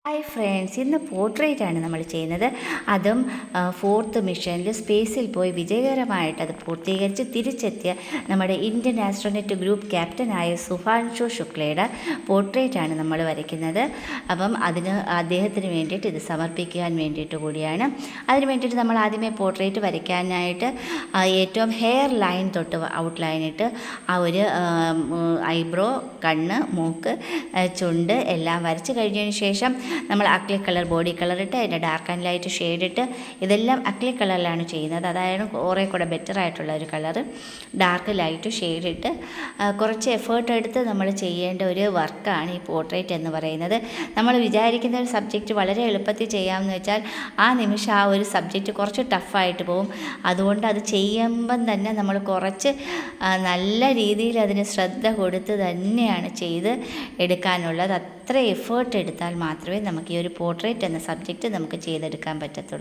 Hi friends, ഇന്ന് പോർട്രേറ്റാണ് നമ്മൾ ചെയ്യുന്നത്. അതും ഫോർത്ത് മിഷനിൽ സ്പേസിൽ പോയി വിജയകരമായിട്ട് അത് പൂർത്തീകരിച്ച് തിരിച്ചെത്തിയ നമ്മുടെ ഇന്ത്യൻ ആസ്ട്രോനറ്റ് ഗ്രൂപ്പ് ക്യാപ്റ്റനായ സുഭാൻഷു ശുക്ലയുടെ പോർട്രേറ്റാണ് നമ്മൾ വരയ്ക്കുന്നത്. അപ്പം അദ്ദേഹത്തിന് വേണ്ടിയിട്ട് ഇത് സമർപ്പിക്കാൻ വേണ്ടിയിട്ട് കൂടിയാണ്. അതിന് വേണ്ടിയിട്ട് നമ്മൾ ആദ്യമേ പോർട്രേറ്റ് വരയ്ക്കാനായിട്ട് ഏറ്റവും ഹെയർ ലൈൻ തൊട്ട് ഔട്ട്ലൈനിട്ട് ആ ഒരു ഐബ്രോ, കണ്ണ്, മൂക്ക്, ചുണ്ട് എല്ലാം വരച്ച് കഴിഞ്ഞതിന് ശേഷം നമ്മൾ അക്ലിക് കളർ ബോഡി കളർ ഇട്ട് അതിൻ്റെ ഡാർക്ക് ആൻഡ് ലൈറ്റ് ഷെയ്ഡ് ഇട്ട് ഇതെല്ലാം അക്ലിക് കളറിലാണ് ചെയ്യുന്നത്. അതായത് കുറേ കൂടെ ബെറ്റർ ആയിട്ടുള്ള ഒരു കളർ. ഡാർക്ക് ലൈറ്റ് ഷെയ്ഡ് ഇട്ട് കുറച്ച് എഫേർട്ട് എടുത്ത് നമ്മൾ ചെയ്യേണ്ട ഒരു വർക്കാണ് ഈ പോർട്രേറ്റ് എന്ന് പറയുന്നത്. നമ്മൾ വിചാരിക്കുന്ന ഒരു സബ്ജക്റ്റ് വളരെ എളുപ്പത്തിൽ ചെയ്യാമെന്ന് വെച്ചാൽ ആ നിമിഷം ആ ഒരു സബ്ജക്റ്റ് കുറച്ച് ടഫായിട്ട് പോകും. അതുകൊണ്ട് അത് ചെയ്യുമ്പം തന്നെ നമ്മൾ കുറച്ച് നല്ല രീതിയിൽ അതിന് ശ്രദ്ധ കൊടുത്ത് തന്നെയാണ് ചെയ്ത് എടുക്കാനുള്ളത്. അത്ര എഫേർട്ട് എടുത്താൽ മാത്രമേ നമുക്ക് ഈ ഒരു പോർട്രേറ്റ് എന്ന സബ്ജക്റ്റ് നമുക്ക് ചെയ്തെടുക്കാൻ പറ്റത്തുള്ളൂ.